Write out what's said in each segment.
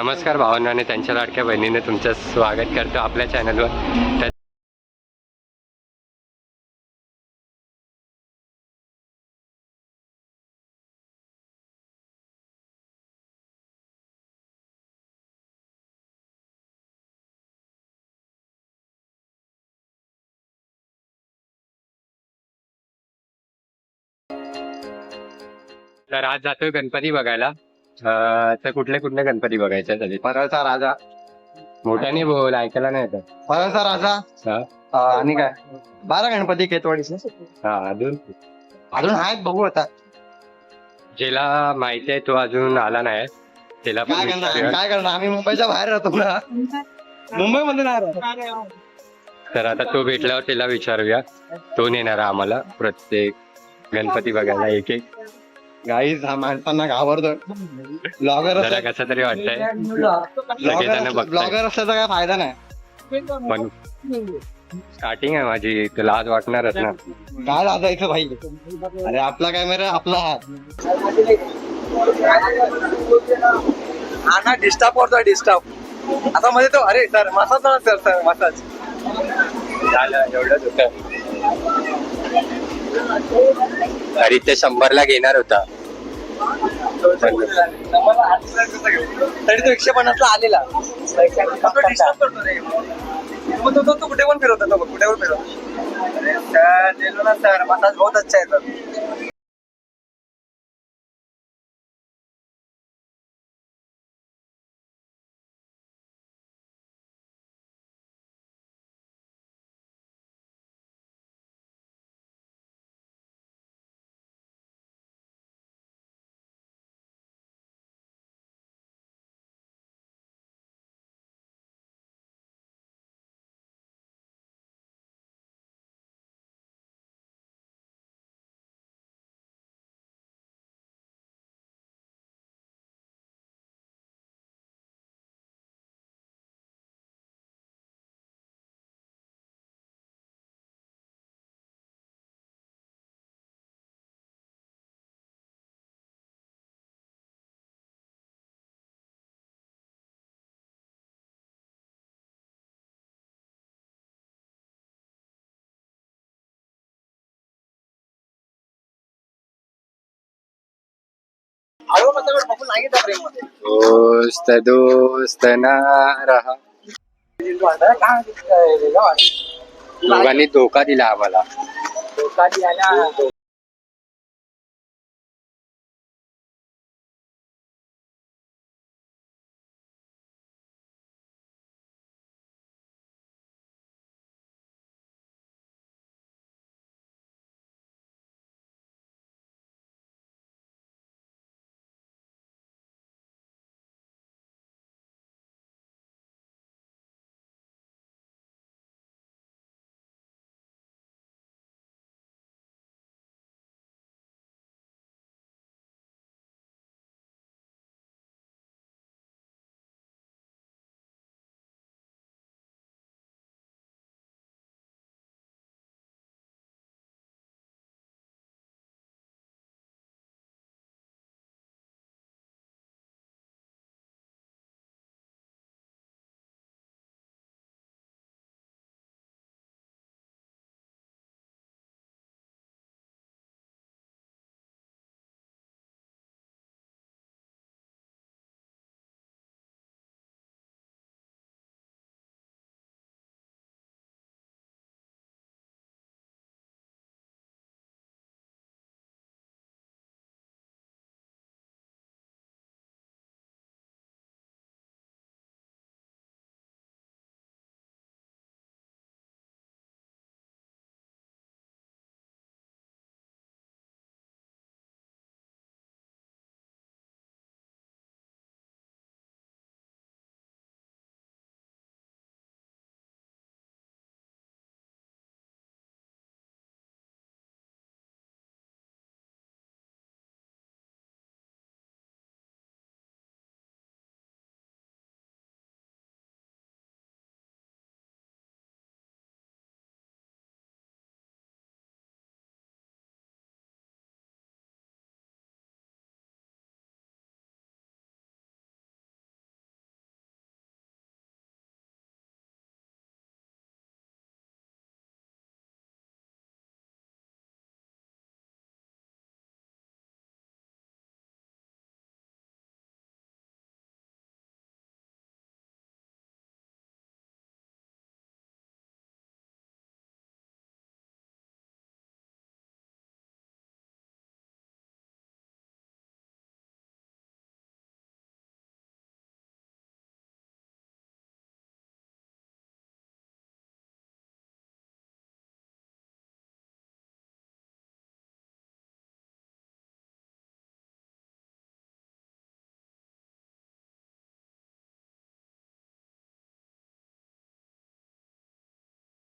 नमस्कार भावांनो आणि त्यांच्या लाडक्या बहिणीने तुमचं स्वागत करतो आपल्या चॅनलवर. तर आज जातोय गणपती बघायला. तर कुठले कुठले गणपती बघायचे आहेत? परळचा राजा, मोठ्याने बोल, ऐकायला नाही येत. परळचा राजा आणि काय 12 गणपती केतवाडीचे. हा अजून अजून आहेत, बघू आता ज्याला माहिती आहे तो अजून आला नाही, त्याला पण विचारूया. काय करणार आम्ही मुंबईच्या बाहेर राहतो ना, मुंबईमध्ये नाही राहत. तर आता तो भेटल्यावर त्याला विचारूया. तो नेणार आहे आम्हाला प्रत्येक गणपती बघायला एक एक. गाईज हा माणसांना घाबरतो. ब्लॉगर जरा कसं तरी वाटतंय, सगळेजण बघताय. ब्लॉगर असल्याचा काय फायदा नाही. पण स्टार्टिंग आहे माझी, तुला आज वाटणारच ना. काय लाजायचं भाई, अरे आपला कॅमेरा आपला हात. हा ना डिस्टर्ब करतो, डिस्टर्ब आता मध्ये तो. अरे सर मसाज ना, सर सर मसाज झालं एवढंच होतं. तरी ते 100ला घेणार होता, तरी तो 150ला आलेला. तो कुठे पण फिरवतो, तो कुठे पण फिरवतो. अरे सर दिलो ना सर, मसाज बहुत अच्छा है सर. दोस्त दोस्त ना रहा. दोघांनी धोका दिला आम्हाला.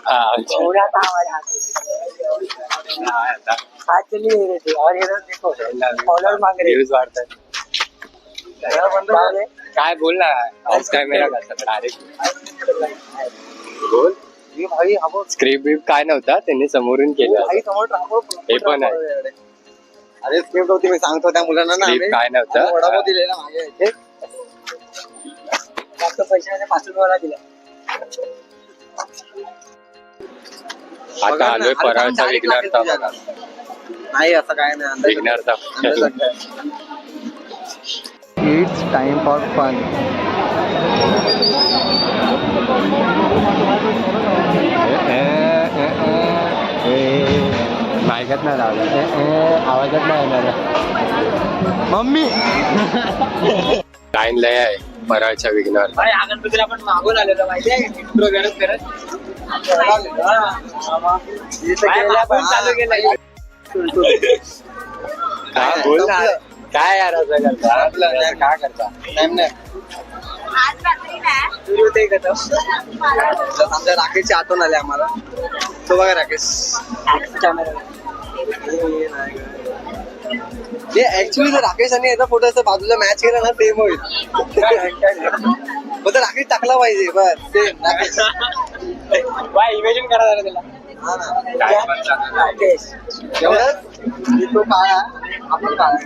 थोड़ा सा आवाज आज चलिए रहे थे और इधर देखो ऑर्डर मांग रहे व्ह्यूज वाढतात काय बोल ना ऑफ कॅमेरा डायरेक्ट बोल भाई आपण स्क्रिप्ट बिप काय नव्हता त्यांनी समोरून केलं भाई समोर हे पण आहे. अरे स्क्रिप्ट होती मी सांगतो त्या मुलांना ना Script काय नव्हतं? आम्ही वडापाव दिलेला मागे इथे. जास्त पैशाने पाचून मला दिला आता बघा ना, आलोय अरे परळचा direct विघ्नार्था लागेल तुझ्या. नाही असं काय नाही अंदाज विघ्नार्था इट्स टाइम फॉर फन मायकात नाही लावला आवाजात नाही येणार मम्मी लाईन लय आहे परळच्या विघ्नार्था भाई हा गणपतीला आपण मागून आलेलो माहिती आहे इंट्रो करत करत भाई, मागून चालू केलं काय बोल ना काय यार असं करता काय करता टाइम नाही सुरू ते करतो आमच्या राकेशची आठवण आली आम्हाला तो बघा राकेश ते ऍक्च्युली जर राकेश आणि याचा फोटो असं बाजूला मॅच केला ना सेम होईल मग तर राकेश टाकला पाहिजे बस सेम राकेश भाई इमेजिन करा जरा त्याला हा ना राकेश एवढंच की तो काळा आपण काळा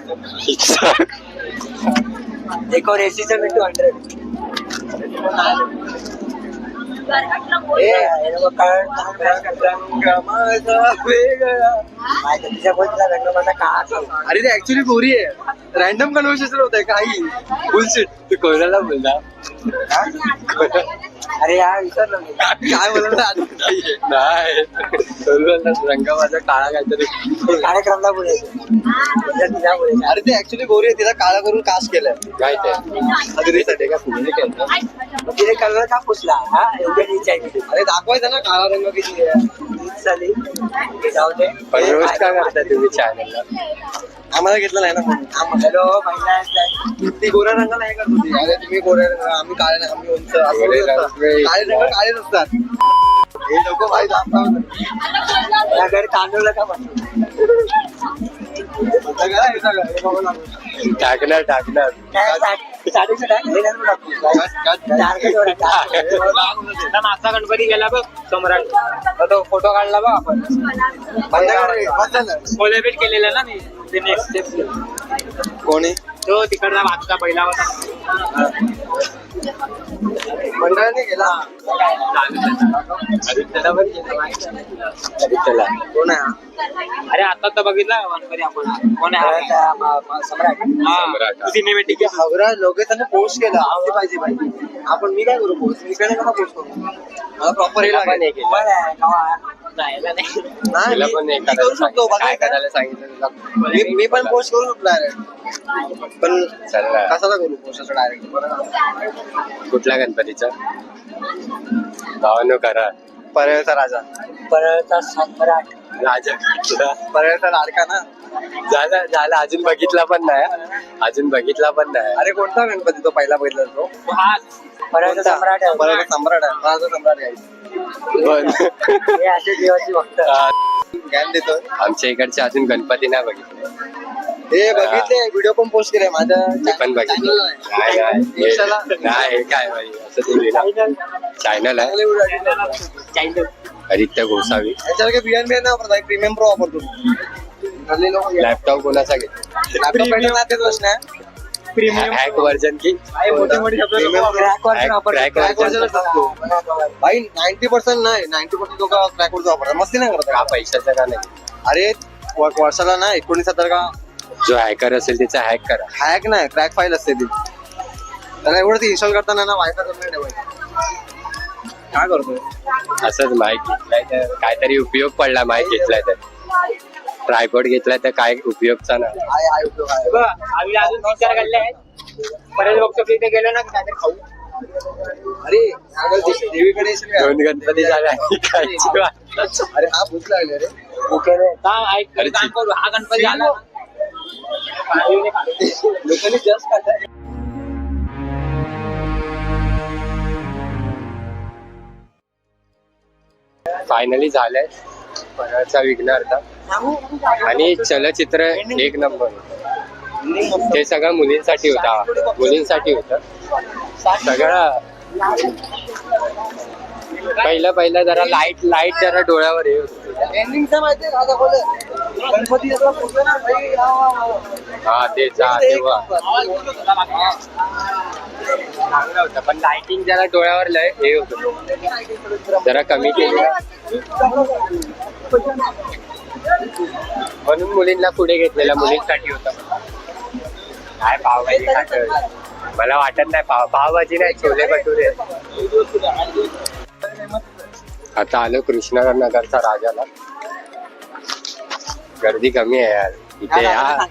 एक और एसी चा मिनिट 100 अरे ते ऍक्च्युली गोरी आहे रॅन्डम कन्व्हर्सेशन होत आहे काही बुलशिट तू कोणाला बोलला अरे यार विसरलो मी काय बोलणार नाही रंग माझा काळा काहीतरी कार्यक्रमला बोलायचं तिला बोलायचं अरे ते ऍक्च्युली गोरी आहे तिला काळा करून कास्ट केलंय काय ते अग्रीसाठी का तुम्ही केलं मग तिने कलर का पुसला हा एवढ्या रीच आहे तिथे अरे दाखवायचं ना काळा रंग किती आहे रीच झाली ते जाऊ दे पण रोज काय करता तुम्ही चॅनलला आम्हाला घेतलं नाही ना म्हणून हॅलो महिला ती गोऱ्या रंग नाही करत होती अरे तुम्ही गोऱ्या रंग आम्ही काळे नाही आम्ही उंच असं गोरे नाही असतं. रंग- काळे रंग काळेच असतात हे लोक भाई दाखवतात या घरी तांदूळ का बनतो टाकणार टाकणार साडीचं टाक हे घालून टाकू. आता मागचा गणपती गेला बघ सम्राट तो फोटो काढला बघ आपण कोलॅबरेट केलेला ना मी ते नेक्स्ट स्टेप कोणी तो तिकडचा मागचा पहिला होता मंडळाने गेला आदित्यला पण केलं माहिती आहे? आदित्यला कोण आहे हा? अरे आता तर बघितला गणपती आपण कोण आहे सम्राट. सिनेमॅटिक हवरा लोकेशनने पोस्ट केलं आवडी पाहिजे पाहिजे आपण मी काय करू पोस्ट मी कडे कसा पोस्ट करू मला प्रॉपर हे तिला पण लागेल हे केलं. जायला नाही नाही, तिला पण मी हे करू करायला शकतो सांगितलं. काय बघा करायला सांगितलं तुला मी पण पोस्ट करू शकतो डायरेक्ट पण चल ना. कशाला करू पोस्ट असं डायरेक्ट कुठल्या गणपतीचा भावानो करा पर्यायचा राजा परळचा सम्राट राजा पर्यायचा लाडका ना झाला झाला अजून बघितला पण नाही अजून बघितला पण नाही अरे कोणता गणपती तो पहिला बघितला तो परळचा सम्राट आहे. पर्यायचा सम्राट आहे राजा सम्राट आहे पण हे असे देवाची भक्त ज्ञान देतो आमच्या इकडचे अजून गणपती नाही बघितले हे बघितले व्हिडिओ पण पोस्ट केलाय माझ्या मी पण बघितलं नाही नाही इंस्टाला हे- नाही हे काय भाई असं चॅनल आहे चांगले व्हिडिओ चाइल्ड आदित्य गोसावी याच्यावर बियान बियान नाही वापरत प्रीमियम प्रो वापरतो हल्ली लोक लॅपटॉप कोणाचा घेतला लॅपटॉप ना तेच प्रश्न आहे हॅक वर्जन की मोठे मोठे क्रॅक वर्जन वापरतात. Crack version असतो भाई 90% नाही 90% लोक क्रॅक वरच वापरतात मस्ती नाही करत हा पैशाचा का नाही अरे वर्षाला ना 19,000 का जो हॅकर असेल त्याचा हॅक करा हॅक नाही क्रॅक फाईल असते ती त्याला एवढं ती इन्स्टॉल करताना ना वायफाय करून ठेवायचं काय करतोय असंच माईक घेतलाय तर काहीतरी उपयोग पडला माईक घेतलाय तर ट्रायपॉड घेतलाय तर काय उपयोगचा ना आहे उपयोग आहे बघ, आम्ही अजून 3-4 गल्ले आहेत परत बघतो इथे गेलो ना काहीतरी खाऊ अरे अगर देवीकडे येशील का? दोन गणपती झाले आणि खायची वाट. अरे हा भूक लागली रे ओके रे ऐक अरे काम करू हा गणपती आला ना. लोकांनी जस्ट खाल्लं फायनली झालंय परळचा विघ्नहर्ता आणि चलचित्र एक नंबर होतं. ते सगळं मुलींसाठी होता, मुलींसाठी होतं सगळं. पहिलं जरा लाईट जरा डोळ्यावर हे होतं. एंडिंगचा माहिती आहे का बोल गणपती ना भाई हा ते तेव्हा चांगलं होतं पण लाइटिंग जरा डोळ्यावर लय हे होतं, जरा कमी केली म्हणून मुलींना पुढे घेतलेला, मुलींसाठी होता. काय पावभाजी खातोय? मला वाटत नाही पावभाजी नाही, छोले भटुरे. आता आलो कृष्णनगरचा राजाला. गर्दी कमी आहे यार इथे.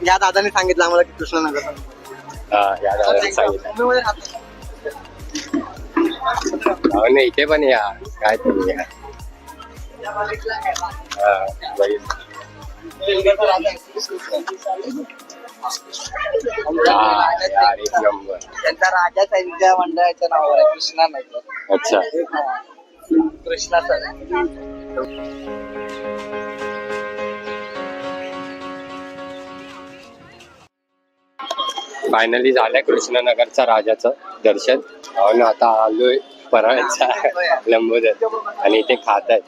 या दादाने सांगितलं आम्हाला की कृष्णनगर. हा या दादाने सांगितलं. हो ना इथे पण या, काय तुम्ही या. हा बघितलं. यार एक नंबर. त्यांचा राजा त्यांच्या मंडळाच्या नावावर आहे कृष्णानगर. अच्छा कृष्णाचं. फायनली झालंय कृष्णनगरचा राजाचं दर्शन. आणि आता आलोय परळचा लंबोदर आणि इथे खात आहेत.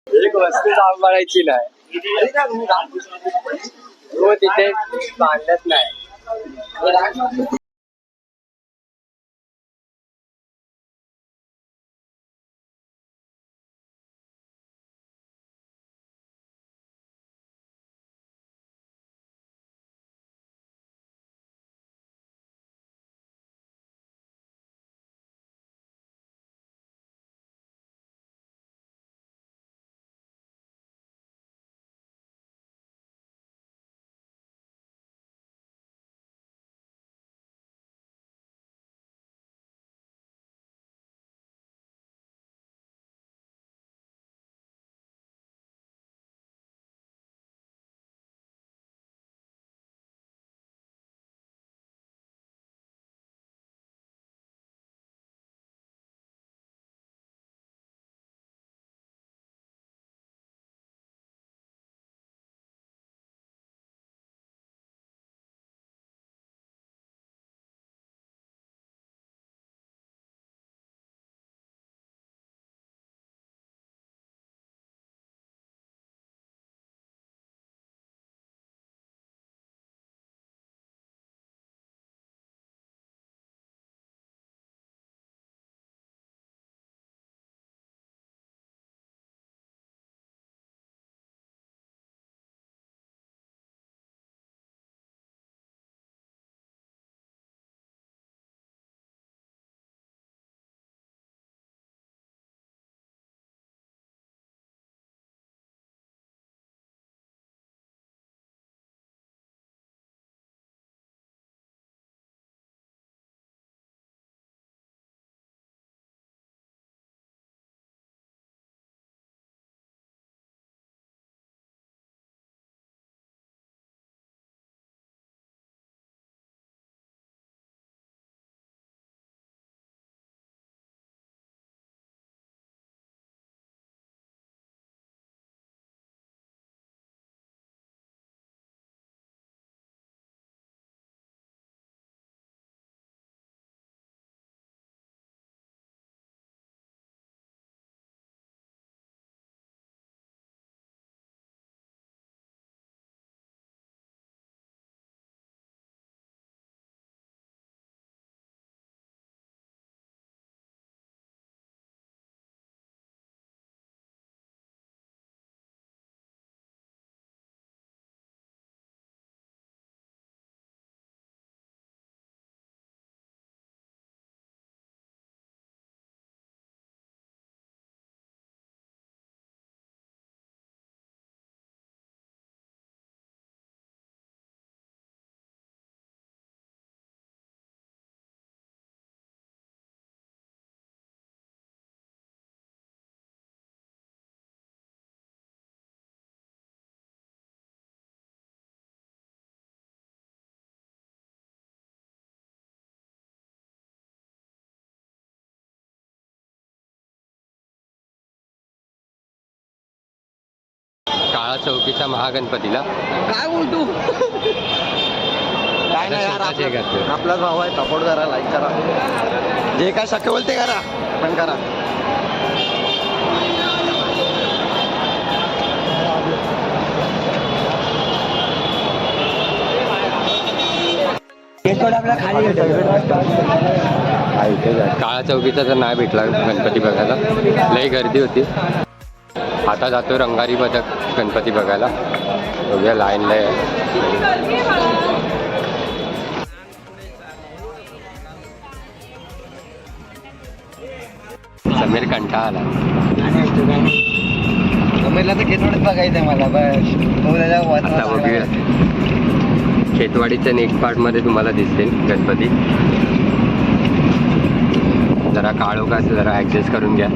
एक वस्तू सांभाळायची नाही, तो तिथे बांधत नाही. चौकीच्या महागणपतीला. काय बोलतो काय नाही यार, स्वतःच हे करतोय. आपलाच भाव आहे. सपोर्ट करा, लाईक करा, जे काय शक्य होईल ते करा, पण करा. काळा चौकीचा तर नाही भेटला गणपती बघायला, लई गर्दी होती. आता जातो रंगारी पथक गणपती बघायला. बघूया लाईनला आहे. समीर कंटाळा आला. समीरला तर खेतवाडीत बघायचंय मला बस. तो त्याच्या आता बघूया खेतवाडीच्या नेक्स्ट पार्ट मध्ये तुम्हाला दिसतील गणपती. जरा काळोख असं जरा ऍडजस्ट करून घ्या.